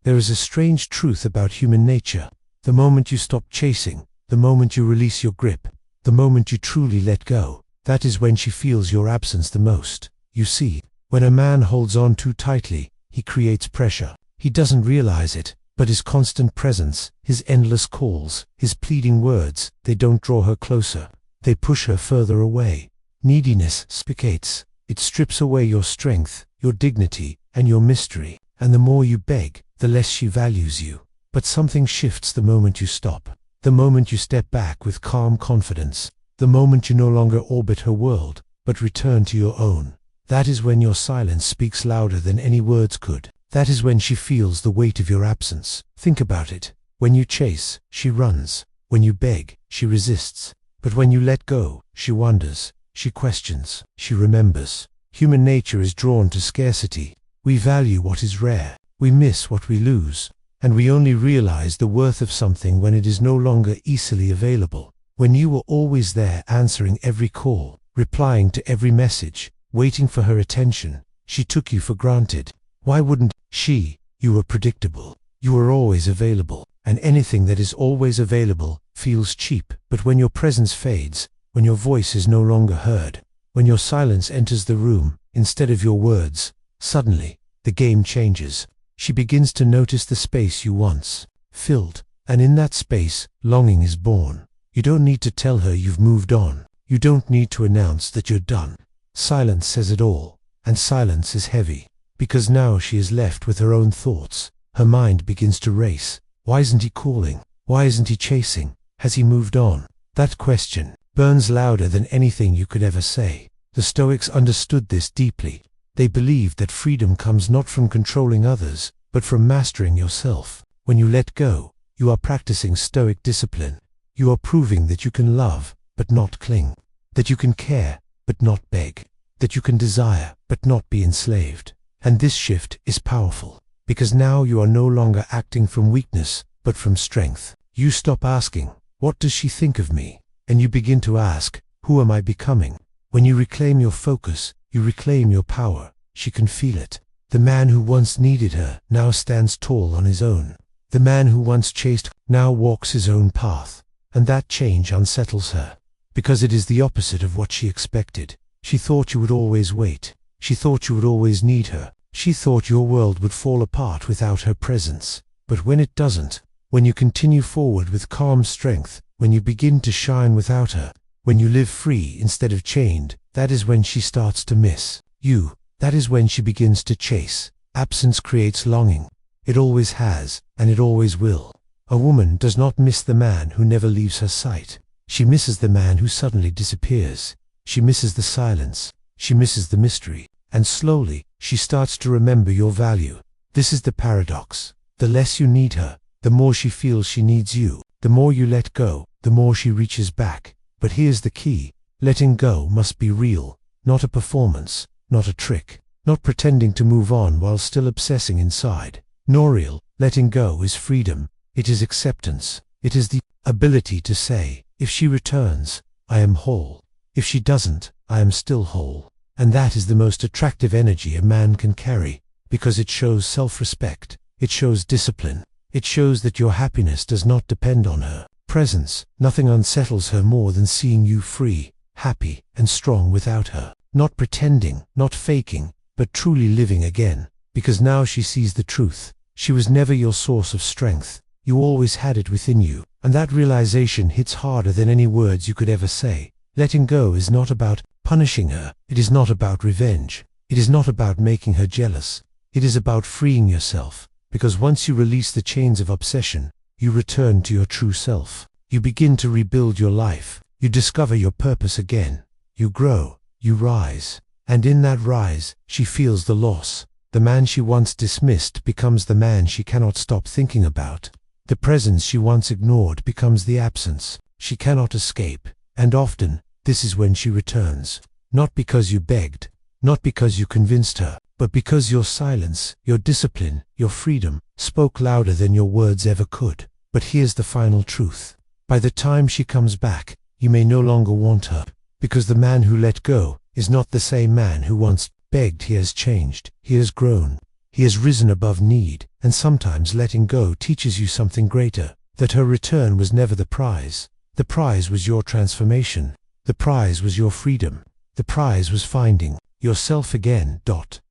There is a strange truth about human nature. The moment you stop chasing, the moment you release your grip, the moment you truly let go, that is when she feels your absence the most. You see, when a man holds on too tightly, he creates pressure. He doesn't realize it, but his constant presence, his endless calls, his pleading words, they don't draw her closer. They push her further away. Neediness suffocates. It strips away your strength, your dignity, and your mystery. And the more you beg, the less she values you. But something shifts the moment you stop. The moment you step back with calm confidence. The moment you no longer orbit her world, but return to your own. That is when your silence speaks louder than any words could. That is when she feels the weight of your absence. Think about it. When you chase, she runs. When you beg, she resists. But when you let go, she wonders, she questions, she remembers. Human nature is drawn to scarcity. We value what is rare. We miss what we lose. And we only realize the worth of something when it is no longer easily available. When you were always there, answering every call, replying to every message, waiting for her attention, she took you for granted. Why wouldn't she? You were predictable. You were always available. And anything that is always available feels cheap. But when your presence fades, when your voice is no longer heard, when your silence enters the room instead of your words, suddenly, the game changes. She begins to notice the space you once filled, and in that space, longing is born. You don't need to tell her you've moved on. You don't need to announce that you're done. Silence says it all, and silence is heavy, because now she is left with her own thoughts. Her mind begins to race. Why isn't he calling? Why isn't he chasing? Has he moved on? That question burns louder than anything you could ever say. The Stoics understood this deeply. They believed that freedom comes not from controlling others, but from mastering yourself. When you let go, you are practicing Stoic discipline. You are proving that you can love, but not cling. That you can care, but not beg. That you can desire, but not be enslaved. And this shift is powerful, because now you are no longer acting from weakness, but from strength. You stop asking, "What does she think of me?" And you begin to ask, "Who am I becoming?" When you reclaim your focus, you reclaim your power. She can feel it. The man who once needed her now stands tall on his own. The man who once chased now walks his own path. And that change unsettles her, because it is the opposite of what she expected. She thought you would always wait. She thought you would always need her. She thought your world would fall apart without her presence. But when it doesn't, when you continue forward with calm strength, when you begin to shine without her, when you live free instead of chained, that is when she starts to miss you. That is when she begins to chase. Absence creates longing. It always has, and it always will. A woman does not miss the man who never leaves her sight. She misses the man who suddenly disappears. She misses the silence. She misses the mystery. And slowly, she starts to remember your value. This is the paradox. The less you need her, the more she feels she needs you. The more you let go, the more she reaches back. But here's the key. Letting go must be real, not a performance, not a trick, not pretending to move on while still obsessing inside. Nor real. Letting go is freedom. It is acceptance. It is the ability to say, if she returns, I am whole. If she doesn't, I am still whole. And that is the most attractive energy a man can carry, because it shows self-respect. It shows discipline. It shows that your happiness does not depend on her presence. Nothing unsettles her more than seeing you free, happy, and strong without her. Not pretending, not faking, but truly living again. Because now she sees the truth. She was never your source of strength. You always had it within you. And that realization hits harder than any words you could ever say. Letting go is not about punishing her. It is not about revenge. It is not about making her jealous. It is about freeing yourself. Because once you release the chains of obsession, you return to your true self. You begin to rebuild your life. You discover your purpose again. You grow. You rise. And in that rise, she feels the loss. The man she once dismissed becomes the man she cannot stop thinking about. The presence she once ignored becomes the absence she cannot escape. And often, this is when she returns. Not because you begged, not because you convinced her, but because your silence, your discipline, your freedom, spoke louder than your words ever could. But here's the final truth. By the time she comes back, you may no longer want her, because the man who let go is not the same man who once begged. He has changed. He has grown. He has risen above need, and sometimes letting go teaches you something greater, that her return was never the prize. The prize was your transformation. The prize was your freedom. The prize was finding yourself again.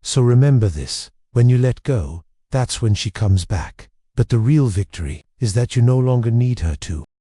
So remember this, when you let go, that's when she comes back. But the real victory is that you no longer need her to.